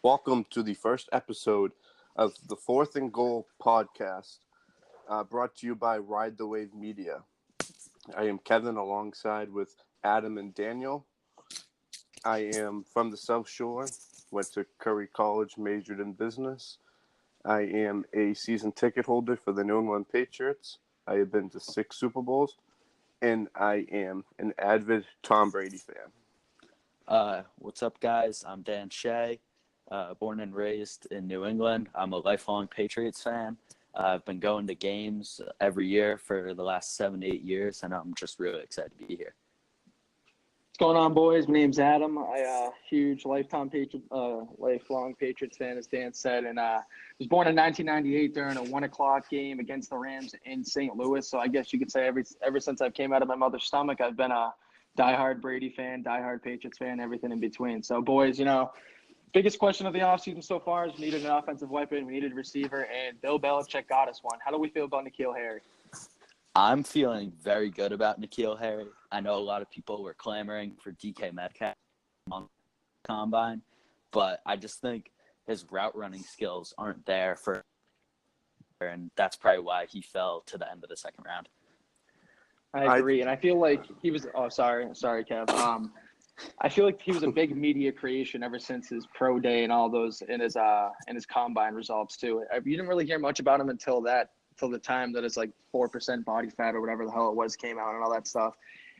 Welcome to the first episode of the Fourth and Goal podcast, brought to you by Ride the Wave Media. I am Kevin alongside with Adam and Daniel. I am from the South Shore, went to Curry College, majored in business. I am a season ticket holder for the New England Patriots. I have been to 6 Super Bowls, and I am an avid Tom Brady fan. What's up, guys? I'm Dan Shea, born and raised in New England. I'm a lifelong Patriots fan. I've been going to games every year for the last 7 to 8 years, and I'm just really excited to be here. What's going on, boys? My name's Adam. I huge lifelong Patriots fan, as Dan said, and was born in 1998 during a 1 o'clock game against the Rams in St. Louis. So I guess you could say ever since I came out of my mother's stomach, I've been a diehard Brady fan, diehard Patriots fan, everything in between. So, boys, biggest question of the offseason so far is we needed an offensive weapon, we needed a receiver, and Bill Belichick got us one. How do we feel about N'Keal Harry? I'm feeling very good about N'Keal Harry. I know a lot of people were clamoring for DK Metcalf on the combine, but I just think his route running skills aren't there and that's probably why he fell to the end of the second round. I agree, and I feel like he was – sorry, Kev. I feel like he was a big media creation ever since his pro day and all those in his combine results too. You didn't really hear much about him until the time that his 4% body fat or whatever the hell it was came out and all that stuff.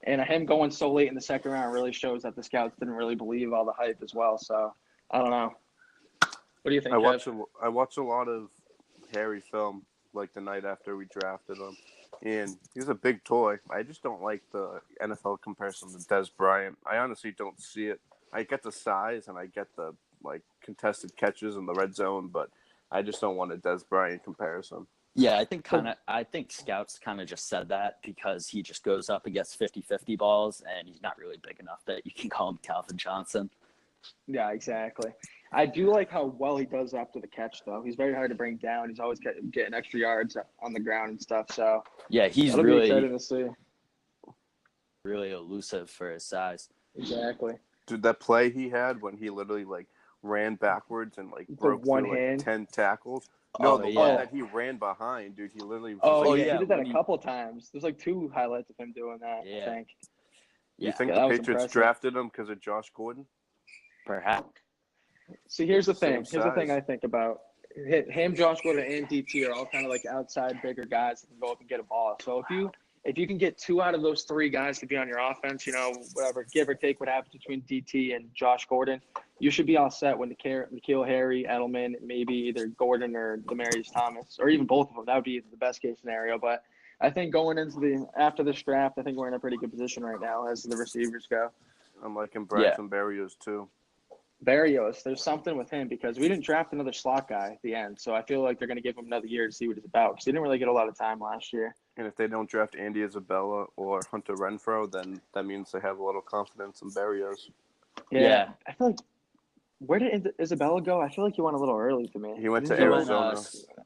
And him going so late in the second round really shows that the scouts didn't really believe all the hype as well. So I don't know. What do you think, Kev? I watched a lot of Harry film the night after we drafted him. And he's a big toy. I just don't like the NFL comparison to Dez Bryant. I honestly don't see it. I get the size and I get the contested catches in the red zone, but I just don't want a Dez Bryant comparison. Yeah, I think scouts kind of just said that because he just goes up and gets 50-50 balls, and he's not really big enough that you can call him Calvin Johnson. Yeah, exactly. I do like how well he does after the catch, though. He's very hard to bring down. He's always getting extra yards on the ground and stuff. So yeah, he's be excited to see. Really elusive for his size. Exactly. Dude, that play he had when he literally ran backwards and broke through 10 tackles. No, one that he ran behind, dude. He literally. He did that a couple times. There's 2 highlights of him doing that. Yeah. I think. You think the Patriots drafted him because of Josh Gordon? Perhaps. See, here's the thing. Here's the thing I think about. Him, Josh Gordon, and DT are all kind of outside bigger guys that can go up and get a ball. So if you can get 2 out of those 3 guys to be on your offense, whatever, give or take what happens between DT and Josh Gordon, you should be all set with N'Keal Harry, Edelman, maybe either Gordon or Demaryius Thomas, or even both of them. That would be the best case scenario. But I think going into after this draft, I think we're in a pretty good position right now as the receivers go. I'm liking Braxton Berrios too. Berrios, there's something with him because we didn't draft another slot guy at the end. So I feel like they're going to give him another year to see what he's about because he didn't really get a lot of time last year. And if they don't draft Andy Isabella or Hunter Renfrow, then that means they have a little confidence in Berrios. Yeah. I feel like where did Isabella go? I feel like he went a little early to me. He went to Arizona.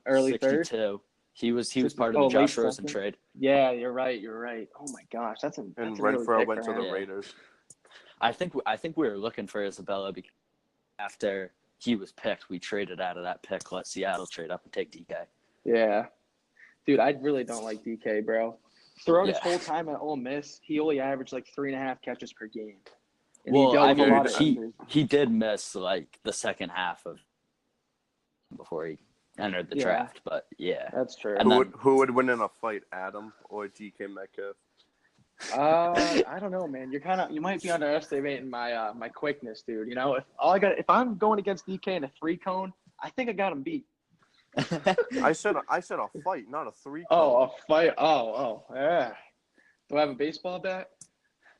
Early 62. third? He was part of the Josh Rosen trade. Yeah, you're right. Oh my gosh, that's and Renfrow went to the Raiders. I think we were looking for Isabella because after he was picked, we traded out of that pick, let Seattle trade up and take DK. Yeah. Dude, I really don't like DK, bro. Throughout his whole time at Ole Miss, he only averaged 3.5 catches per game. And he did miss the second half of before he entered the draft, but that's true. Who would win in a fight, Adam or DK Metcalf? I don't know, man. You might be underestimating my my quickness, dude. If I'm going against DK in a 3-cone, I think I got him beat. I said a fight, not a 3-cone. Oh, a fight. Oh, yeah. Do I have a baseball bat?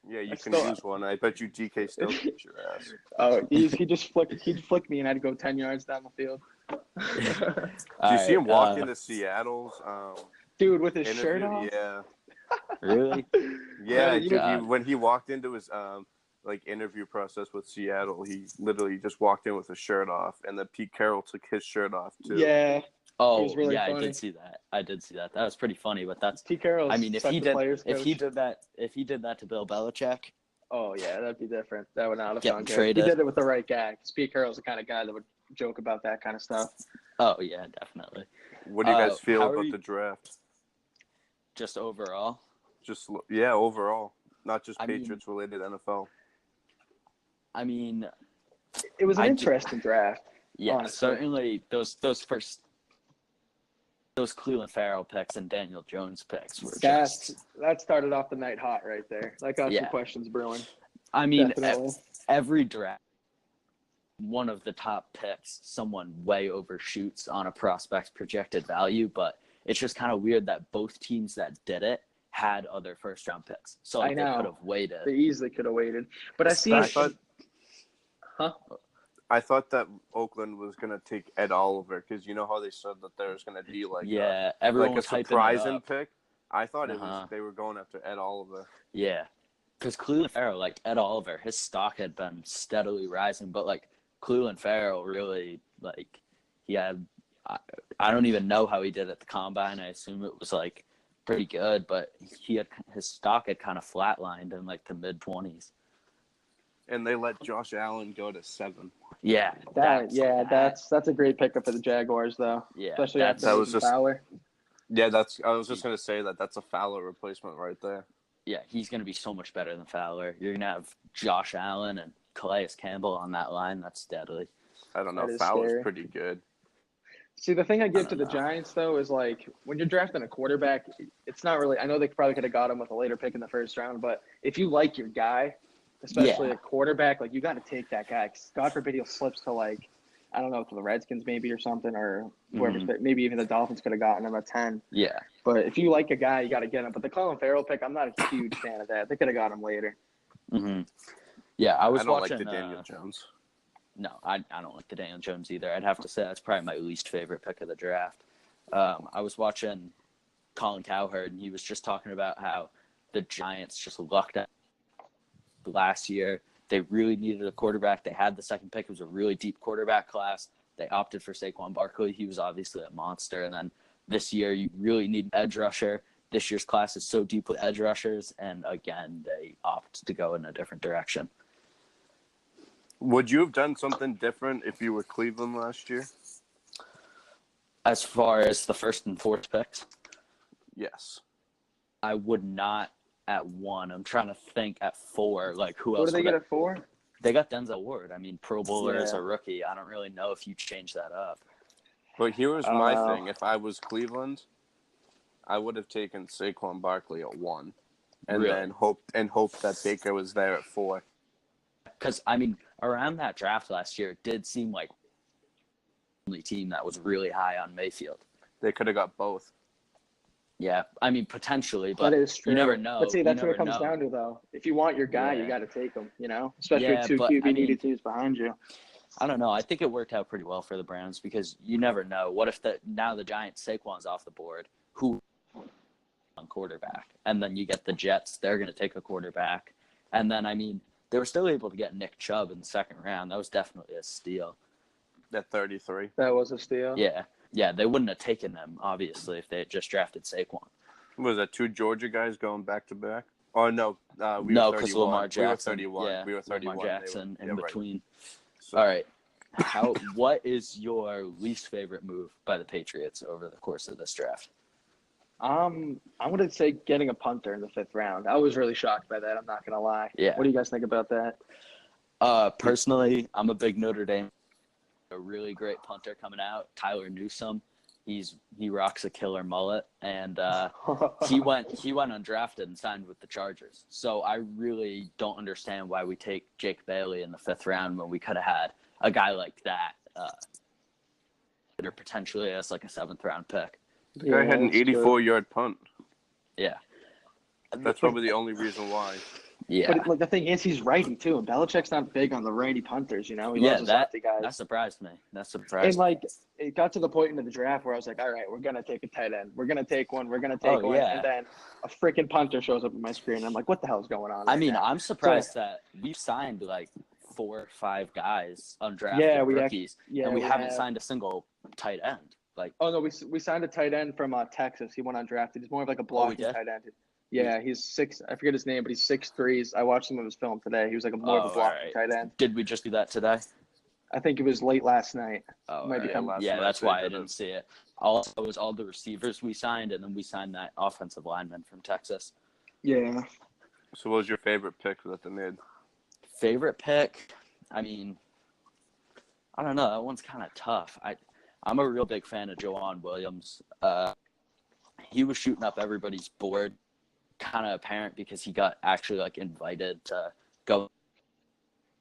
Yeah, you can use one. I bet you DK still kicks your ass. Oh, he'd flick me and I'd go 10 yards down the field. Do you see him walk into Seattle's dude with his interview? shirt off? Yeah. Really? Yeah, when he walked into his interview process with Seattle, he literally just walked in with his shirt off, and then Pete Carroll took his shirt off too. Yeah. Oh, really yeah, funny. I did see that. That was pretty funny, but that's Pete Carroll. I mean, if he did that to Bill Belichick, oh yeah, that'd be different. That would not have get gone good. traded. He did it with the right guy. Pete Carroll's the kind of guy that would joke about that kind of stuff. Oh yeah, definitely. What do you guys feel how are about you- the draft? Just overall. Overall, not just I mean- Patriots related NFL. I mean, It was an I do- interesting draft. yeah, Honestly. certainly those Cleveland Farrell picks and Daniel Jones picks were just. That started off the night hot right there. That got Yeah. some questions brewing. I mean, Definitely. every draft, one of the top picks, someone way overshoots on a prospect's projected value, but it's just kind of weird that both teams that did it had other first round picks. So I they know. could have waited. They easily could have waited. But I see. I thought that Oakland was gonna take Ed Oliver because you know how they said that there was gonna be Yeah, everyone like a was hyping it surprising up. pick. I thought Uh-huh. they were going after Ed Oliver. Yeah, because Cleveland Farrell, like Ed Oliver, his stock had been steadily rising, but like Cleveland Farrell really he had. I don't even know how he did at the combine. I assume it was like pretty good, but his stock had kind of flatlined in like the mid-20s. And they let Josh Allen go to 7. Yeah, That's a great pickup for the Jaguars, though. yeah, Especially after that was losing just- Fowler. Yeah, I was just gonna say that's a Fowler replacement right there. yeah, he's going to be so much better than Fowler. You're going to have Josh Allen and Calais Campbell on that line. That's deadly. I don't know. That is Fowler's scary. pretty good. See, the thing I give to don't the know. Giants, though, is like when you're drafting a quarterback, it's not really. I know they probably could have got him with a later pick in the first round, but if you like your guy, especially Yeah. a quarterback, like you got to take that guy. 'Cause God forbid he slips to like, I don't know, to the Redskins maybe or something, or whoever's maybe even the Dolphins could have gotten him at 10. Yeah. But if you like a guy, you got to get him. But the Colin Farrell pick, I'm not a huge fan of that. They could have got him later. Mm-hmm. Yeah, I was I don't watching. like the Daniel Jones. No, I don't like the Daniel Jones either. I'd have to say that's probably my least favorite pick of the draft. I was watching Colin Cowherd, and he was just talking about how the Giants just lucked out last year. They really needed a quarterback. They had the second pick. It was a really deep quarterback class. They opted for Saquon Barkley. He was obviously a monster. And then this year, you really need an edge rusher. This year's class is so deep with edge rushers. And again, they opt to go in a different direction. Would you have done something different if you were Cleveland last year? As far as the first and fourth picks, Yes. I would not at 1. I'm trying to think at 4, like who What else did they would get I- at 4? They got Denzel Ward. I mean, Pro Bowler as Yeah. a rookie. I don't really know if you change that up. But here was I don't my know. thing. If I was Cleveland, I would have taken Saquon Barkley at 1. And Really? then hoped that Baker was there at 4. Because, I mean, around that draft last year, it did seem like the only team that was really high on Mayfield. They could have got both. Yeah, I mean, potentially, but That is true. you never know. But see, You that's what it never comes know. down to, though. If you want your guy, you Yeah. got to take him, you know? Especially Yeah, with 2 but, QB I mean- DD2s behind you. I don't know. I think it worked out pretty well for the Browns because you never know. What if now the Giants Saquon's off the board? Who on quarterback? And then you get the Jets. They're going to take a quarterback. And then, I mean, they were still able to get Nick Chubb in the second round. That was definitely a steal. At 33. That was a steal. Yeah. Yeah, they wouldn't have taken them, obviously, if they had just drafted Saquon. Was that 2 Georgia guys going back to back? Oh, no. We No, were because 31. Lamar Jackson. We were 31. Yeah, We were 31. Lamar Jackson in right. between. So, All right. What is your least favorite move by the Patriots over the course of this draft? I'm going to say getting a punter in the 5th round. I was really shocked by that. I'm not going to lie. Yeah. What do you guys think about that? Personally, I'm a big Notre Dame. A really great punter coming out, Tyler Newsome. He rocks a killer mullet, and he went undrafted and signed with the Chargers. So I really don't understand why we take Jake Bailey in the 5th round when we could have had a guy like that, or potentially as like a 7th round pick. The guy had an that's true. 84-yard punt. Yeah, That's probably the only reason why. yeah, But like, the thing is, he's righty, too. And Belichick's not big on the righty punters, you know? He Yeah, loves his that- lefty guys. that surprised me. That And, surprised me. like, it got to the point in the draft where I was like, all right, we're going to take a tight end. We're going to take one. We're going to take one. yeah. And then a freaking punter shows up on my screen. I'm like, what the hell's going on? I right mean, now? I'm surprised that we've signed like 4 or 5 guys undrafted Yeah, we rookies, yeah, and we haven't have. signed a single tight end. Like, Oh, no, we signed a tight end from Texas. He went undrafted. He's more of like a blocking did? tight end. Yeah, he's 6. I forget his name, but he's 6'3". I watched some of his film today. He was like more of a blocking alright. tight end. Did we just do that today? I think it was late last night. Oh, Might all be right. coming. last Yeah, night that's they why I did didn't it. see it. Also, it was all the receivers we signed, and then we signed that offensive lineman from Texas. Yeah. So what was your favorite pick that they made? Favorite pick? I mean, I don't know. That one's kind of tough. I'm a real big fan of Jawan Williams. He was shooting up everybody's board, kind of apparent because he got actually like invited to go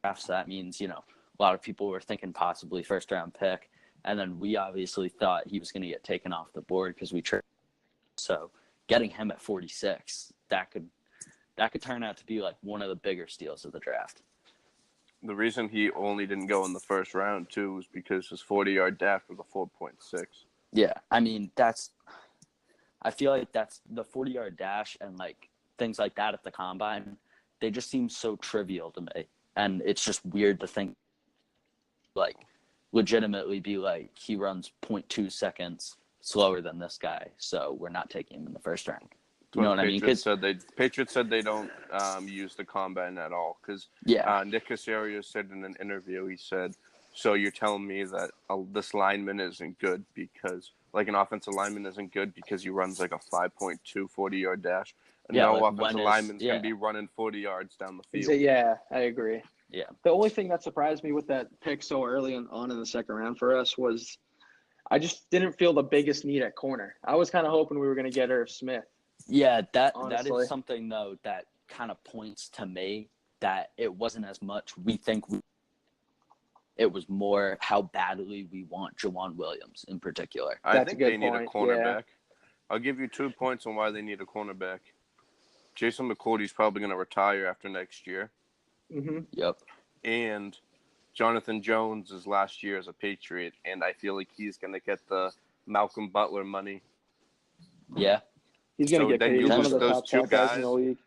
draft. So that means, a lot of people were thinking possibly first round pick. And then we obviously thought he was going to get taken off the board because we traded. So getting him at 46, that could turn out to be like one of the bigger steals of the draft. The reason he only didn't go in the first round, too, was because his 40-yard dash was a 4.6. Yeah, I mean, I feel like that's the 40-yard dash and like things like that at the combine. They just seem so trivial to me. And it's just weird to think like legitimately be like he runs 0.2 seconds slower than this guy, so we're not taking him in the first round. You know what I mean? Patriots said they don't use the combine at all because Nick Caserio said in an interview, he said, so you're telling me that this lineman isn't good because like an offensive lineman isn't good because he runs like a 5.2 40-yard dash. No like offensive lineman's going to be running 40 yards down the field. Yeah, I agree. Yeah. The only thing that surprised me with that pick so early on in the second round for us was I just didn't feel the biggest need at corner. I was kind of hoping we were going to get Irv Smith. Yeah, that honestly. is something, though, that kind of points to me that it wasn't as much it was more how badly we want Jawan Williams in particular. I think they need a cornerback. Yeah. I'll give you 2 points on why they need a cornerback. Jason McCourty's probably going to retire after next year. Mm-hmm. Yep. And Jonathan Jones is last year as a Patriot, and I feel like he's going to get the Malcolm Butler money. Yeah. He's going to get paid. He's one of the those top two guys in the league.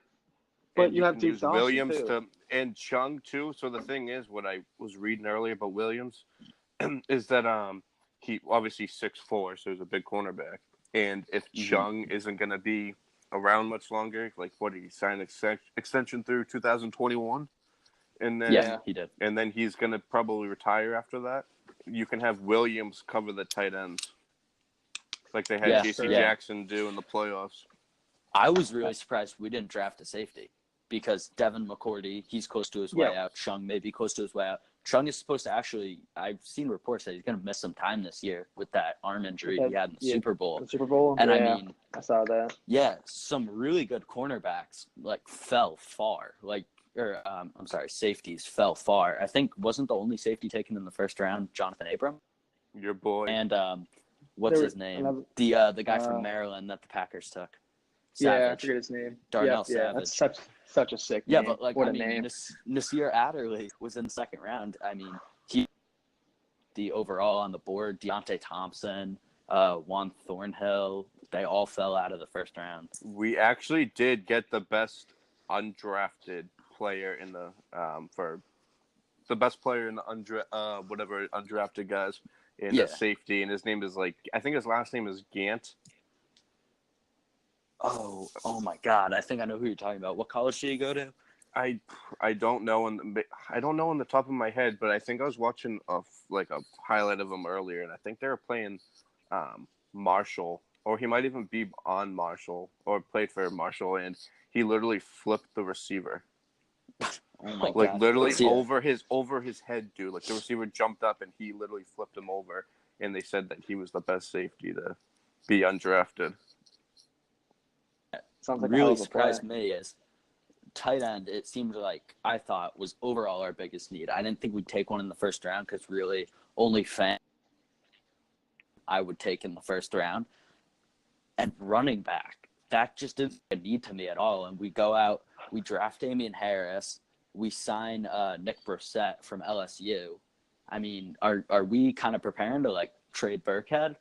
But you have Duke Dawson Williams too. And Chung too. So the thing is, what I was reading earlier about Williams is that he obviously 6'4", so he's a big cornerback. And if Chung isn't going to be around much longer, like what he signed extension through 2021, and then he did, and then he's going to probably retire after that. You can have Williams cover the tight ends, like they had J.C. Jackson do in the playoffs. I was really surprised we didn't draft a safety because Devin McCourty, he's close to his way out. Chung may be close to his way out. Chung is supposed to actually, I've seen reports that he's going to miss some time this year with that arm injury he had in the Super Bowl. The Super Bowl? And I mean, I saw that. Yeah, some really good cornerbacks fell far. Safeties fell far. I think wasn't the only safety taken in the first round Jonathan Abram? Your boy. And what's his name? The guy from Maryland that the Packers took. Savage. Yeah, I forget his name. Darnell Savage. That's such a sick name. Yeah, but what a name. Nasir Adderley was in the second round. I mean, the overall on the board, Deontay Thompson, Juan Thornhill, they all fell out of the first round. We actually did get the best undrafted player in the for the best player in the undrafted guys in the safety, and his name is I think his last name is Gant. Oh my God! I think I know who you're talking about. What college did he go to? I don't know on the top of my head, but I think I was watching a highlight of him earlier, and I think they were playing Marshall, or he might even be on Marshall or played for Marshall, and he literally flipped the receiver. Oh my God! Literally over his head, dude. Like the receiver jumped up and he literally flipped him over, and they said that he was the best safety to be undrafted. Sounds like really surprised me is tight end. It seemed like I thought was overall our biggest need. I didn't think we'd take one in the first round because really only I would take in the first round. And running back, that just didn't a need to me at all. And we go out, we draft Damian Harris, we sign Nick Brossette from LSU. I mean, are we kind of preparing to trade Burkhead?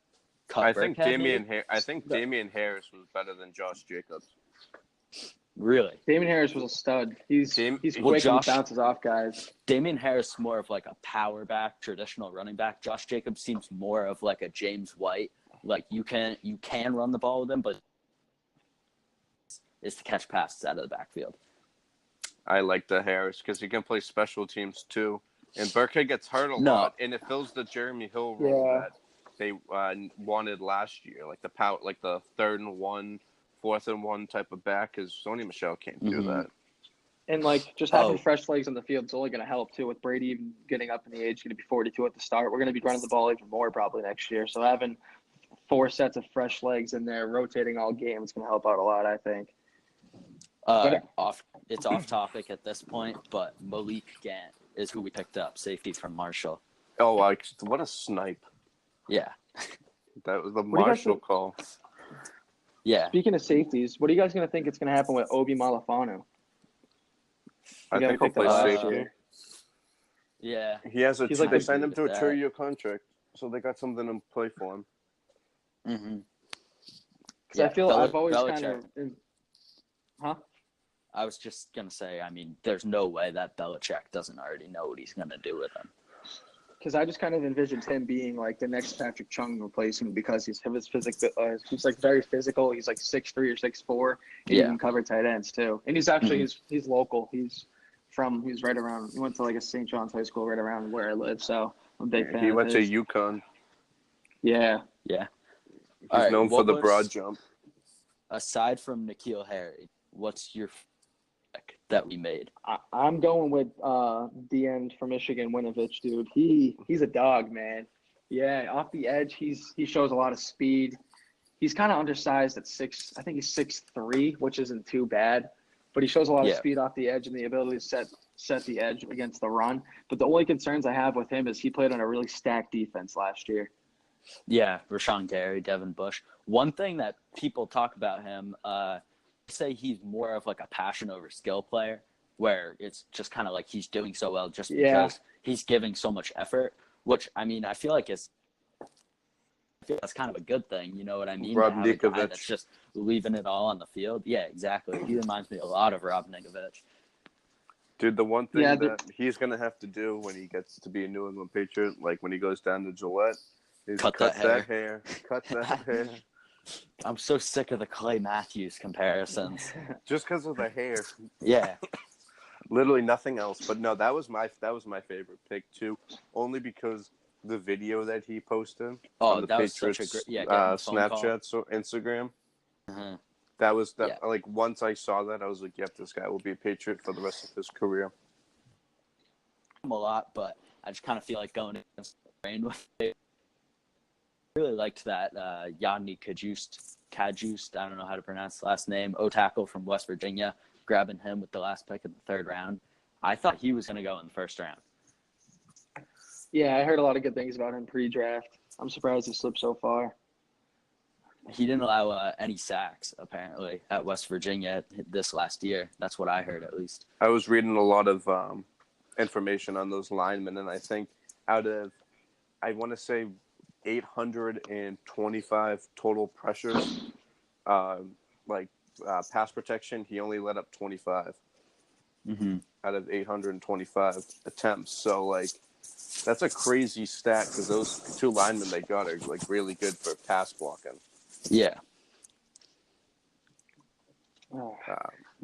I think Damian Harris was better than Josh Jacobs. Really? Damian Harris was a stud. He's quick and he bounces off guys. Damian Harris is more of a power back, traditional running back. Josh Jacobs seems more of a James White. You can run the ball with him, but is to catch passes out of the backfield. I like the Harris because he can play special teams too. And Burkhead gets hurt a No. lot, and it fills the Jeremy Hill role Yeah. that they wanted last year, like the 3rd and 1, 4th and 1 type of back, because Sony Michel can't do Mhm. that. And like just having Oh. fresh legs on the field is only going to help too. With Brady even getting up in the age, going to be 42 at the start. We're going to be running the ball even more probably next year. So having 4 sets of fresh legs in there, rotating all game, is going to help out a lot, I think. It's off topic at this point, but Malik Gant is who we picked up, safety from Marshall. Oh, what a snipe! Yeah. That was the do you guys Marshall think- call. Yeah. Speaking of safeties, what are you guys going to think it's going to happen with Obi Malafanu? I guy think we he'll picked up play last safety. year. Yeah. He has He's like they the- signed him to a with that. 2-year contract, so they got something to play for him. Mm-hmm. Because I feel I've always Belichick. kind of. I was just going to say, I mean, there's no way that Belichick doesn't already know what he's going to do with him. Because I just kind of envisioned him being like the next Patrick Chung replacement because he's like very physical. He's like 6'3" or 6'4", and he Yeah. can cover tight ends too. And he's actually Mhm. he's local. He's right around. He went to like a St. John's high school right around where I live. So I'm a big fan. He of went to his. UConn. Yeah. Yeah. He's All right, known for what the was- broad jump. Aside from N'Keal Harry, what's your pick that we made? I'm going with the end from Michigan, Winovich, dude. He's a dog, man. Yeah, off the edge, he shows a lot of speed. He's kind of undersized at 6. I think he's 6'3", which isn't too bad. But he shows a lot of Yeah. speed off the edge and the ability to set the edge against the run. But the only concerns I have with him is he played on a really stacked defense last year. Yeah, Rashawn Gary, Devin Bush. One thing that people talk about him, say he's more of like a passion over skill player, where it's just kind of like he's doing so well just Yeah. because he's giving so much effort. Which I mean, I feel that's kind of a good thing. You know what I mean? Rob To have a guy Ninkovich. that's just leaving it all on the field. Yeah, exactly. He reminds me a lot of Rob Ninkovich. Dude, the one thing Yeah, that he's going to have to do when he gets to be a New England Patriot, like when he goes down to Gillette, is Cut cut that that hair. Cut that hair. I'm so sick of the Clay Matthews comparisons. Just because of the hair. Yeah. Literally nothing else. But no, that was my favorite pick too, only because the video that he posted Oh, on the that was Patriots such a great getting the phone call. Snapchat, so Instagram. Uh-huh. That was Yeah. like once I saw that, I was like, "Yep, this guy will be a Patriot for the rest of his career." Him a lot, but I just kind of feel like going against the grain with it. I really liked that Yadni Kajust, I don't know how to pronounce the last name, O-tackle from West Virginia, grabbing him with the last pick in the 3rd round. I thought he was going to go in the 1st round. Yeah, I heard a lot of good things about him pre-draft. I'm surprised he slipped so far. He didn't allow any sacks, apparently, at West Virginia this last year. That's what I heard, at least. I was reading a lot of information on those linemen, and I think out of, I want to say, 825 total pressures, pass protection, he only let up 25 Mm-hmm. out of 825 attempts. So, like, that's a crazy stat because those 2 linemen they got are, like, really good for pass blocking. Yeah. Oh.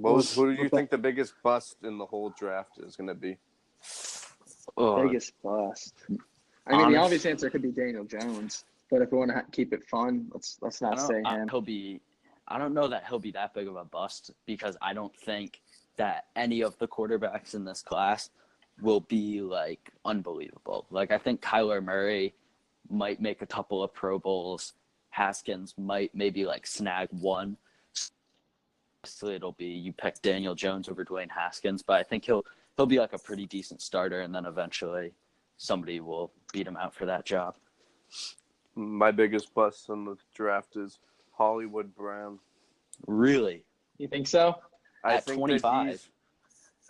Who do you think the biggest bust in the whole draft is going to be? Biggest bust. I mean, the Honest- obvious answer could be Daniel Jones, but if we want to keep it fun, let's not say him. I don't know that he'll be that big of a bust because I don't think that any of the quarterbacks in this class will be like unbelievable. Like I think Kyler Murray might make a couple of Pro Bowls. Haskins might maybe like snag one. Obviously, it'll be you pick Daniel Jones over Dwayne Haskins, but I think he'll be like a pretty decent starter, and then eventually somebody will beat him out for that job. My biggest bust in the draft is Hollywood Brown. Really? You think so? At 25?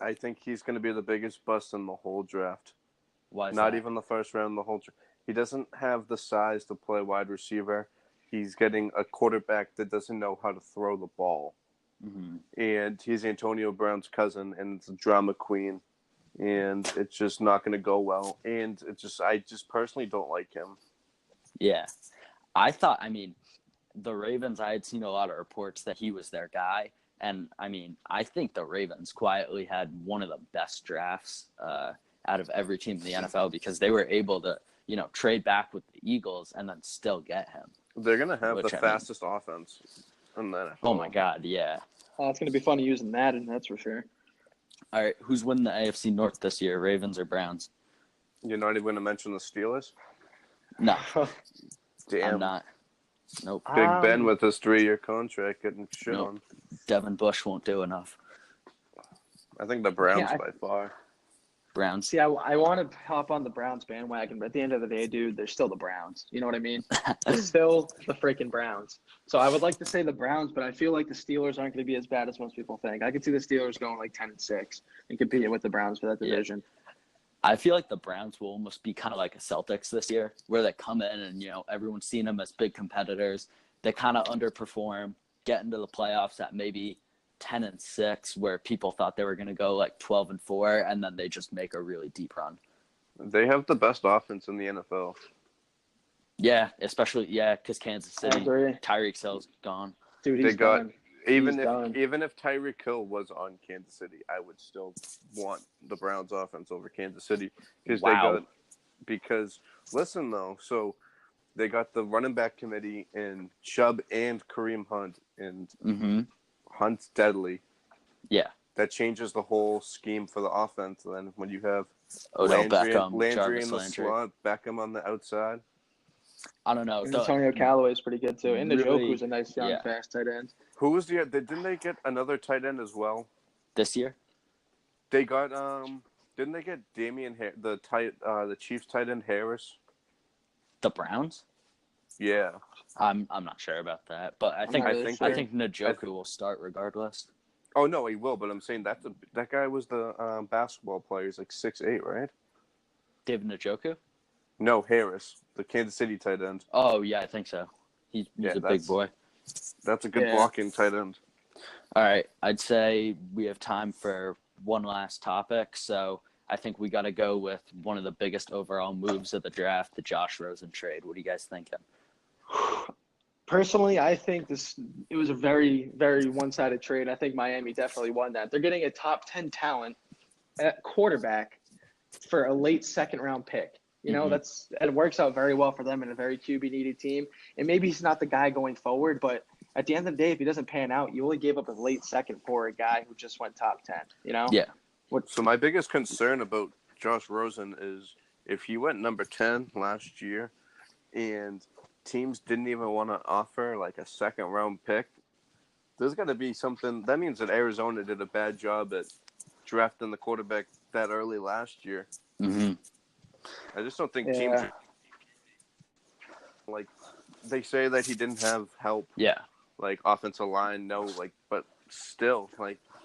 I think he's going to be the biggest bust in the whole draft. Why is Not that? even the 1st round, the whole draft. He doesn't have the size to play wide receiver. He's getting a quarterback that doesn't know how to throw the ball. Mm-hmm. And he's Antonio Brown's cousin, and it's a drama queen. And it's just not going to go well. And I just personally don't like him. Yeah. The Ravens, I had seen a lot of reports that he was their guy. And, I think the Ravens quietly had one of the best drafts out of every team in the NFL because they were able to, trade back with the Eagles and then still get him. They're going to have the fastest offense in the NFL. Oh, my God, yeah. It's going to be funny using Madden, that's for sure. All right, who's winning the AFC North this year, Ravens or Browns? You're not even going to mention the Steelers? No. Damn. I'm not. Nope. Big Ben with his 3-year contract getting shit on. Devin Bush won't do enough. I think the Browns by far. Browns. See, I want to hop on the Browns bandwagon, but at the end of the day, dude, they're still the Browns. You know what I mean? They're still the freaking Browns. So I would like to say the Browns, but I feel like the Steelers aren't going to be as bad as most people think. I could see the Steelers going like 10-6 and competing with the Browns for that division. I feel like the Browns will almost be kind of like a Celtics this year, where they come in and, everyone's seen them as big competitors. They kind of underperform, get into the playoffs at maybe 10-6, where people thought they were going to go like 12-4, and then they just make a really deep run. They have the best offense in the NFL. Yeah, especially because Kansas City, Tyreek Hill's gone. Dude, he's done. Even if Tyreek Hill was on Kansas City, I would still want the Browns offense over Kansas City because listen though, so they got the running back committee in Chubb and Kareem Hunt, and Hunt's deadly. Yeah, that changes the whole scheme for the offense. And then when you have Landry in the slot, Beckham on the outside. I don't know. Antonio Callaway is pretty good too. And Njoku's a nice young fast tight end. Who was didn't they get another tight end as well? This year? They got didn't they get the Chiefs tight end Harris? The Browns? Yeah. I'm not sure about that, but I think Njoku will start regardless. Oh no, he will, but I'm saying that guy was the basketball player. He's like 6'8", right? David Njoku? No, Harris, the Kansas City tight end. Oh yeah, I think so. He's a big boy. That's a good blocking tight end. All right, I'd say we have time for one last topic. So I think we got to go with one of the biggest overall moves of the draft, the Josh Rosen trade. What are you guys thinking? Personally, I think it was a very, very one-sided trade. I think Miami definitely won that. They're getting a top 10 talent at quarterback for a late second-round pick. You know, it works out very well for them in a very QB-needed team. And maybe he's not the guy going forward, but at the end of the day, if he doesn't pan out, you only gave up a late second for a guy who just went top 10, you know? Yeah. So my biggest concern about Josh Rosen is if he went number 10 last year and teams didn't even want to offer like a second-round pick, there's got to be something. That means that Arizona did a bad job at drafting the quarterback that early last year. Mm-hmm. I just don't think teams like they say that he didn't have help. Yeah. Like offensive line, but still,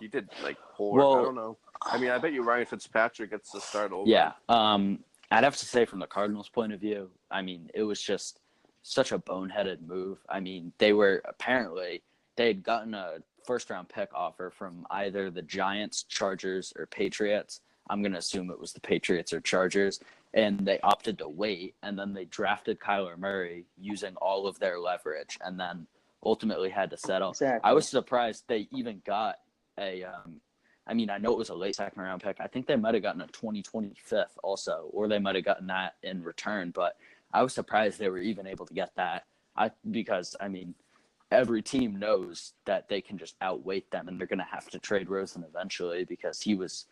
he did poor. Well, I don't know. I mean, I bet you Ryan Fitzpatrick gets to start over. Yeah. I'd have to say from the Cardinals' point of view, I mean, it was just such a boneheaded move. I mean, they had gotten a first-round pick offer from either the Giants, Chargers, or Patriots. I'm going to assume it was the Patriots or Chargers. And they opted to wait, and then they drafted Kyler Murray using all of their leverage, and then ultimately had to settle. Exactly. I was surprised they even got I know it was a late second-round pick. I think they might have gotten a 2025 also, or they might have gotten that in return. But I was surprised they were even able to get that. Because every team knows that they can just outweight them, and they're going to have to trade Rosen eventually because he was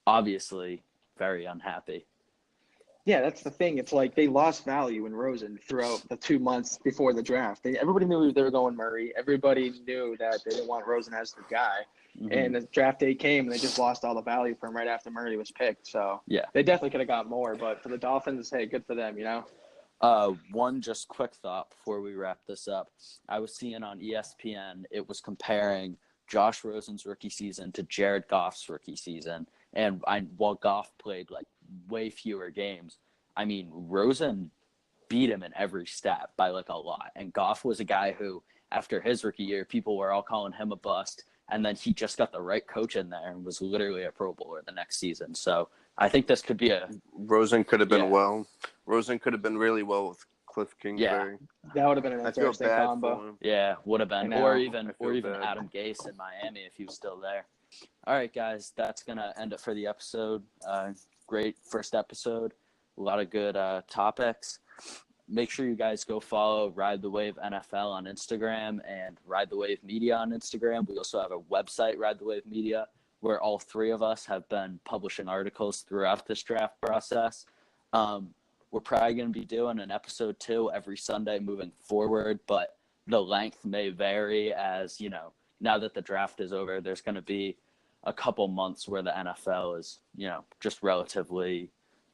obviously very unhappy. Yeah, that's the thing. It's like they lost value in Rosen throughout the 2 months before the draft. Everybody knew they were going Murray. Everybody knew that they didn't want Rosen as the guy. Mm-hmm. And the draft day came, and they just lost all the value for him right after Murray was picked. So they definitely could have got more. But for the Dolphins, hey, good for them, you know? One just quick thought before we wrap this up. I was seeing on ESPN, it was comparing Josh Rosen's rookie season to Jared Goff's rookie season. And while Goff played way fewer games, Rosen beat him in every stat by a lot. And Goff was a guy who, after his rookie year, people were all calling him a bust. And then he just got the right coach in there and was literally a Pro Bowler the next season. So I think this could be Rosen could have been well. Rosen could have been really well with Cliff Kingsbury. Yeah, that would have been an interesting combo. Yeah, would have been. Or even Adam Gase in Miami if he was still there. All right, guys, that's going to end it for the episode. great first episode. A lot of good topics. Make sure you guys go follow Ride the Wave NFL on Instagram and Ride the Wave Media on Instagram. We also have a website, Ride the Wave Media, where all three of us have been publishing articles throughout this draft process. We're probably going to be doing an episode 2 every Sunday moving forward, but the length may vary as, now that the draft is over, there's going to be a couple months where the NFL is, just relatively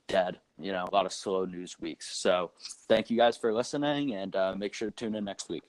dead, a lot of slow news weeks. So thank you guys for listening, and make sure to tune in next week.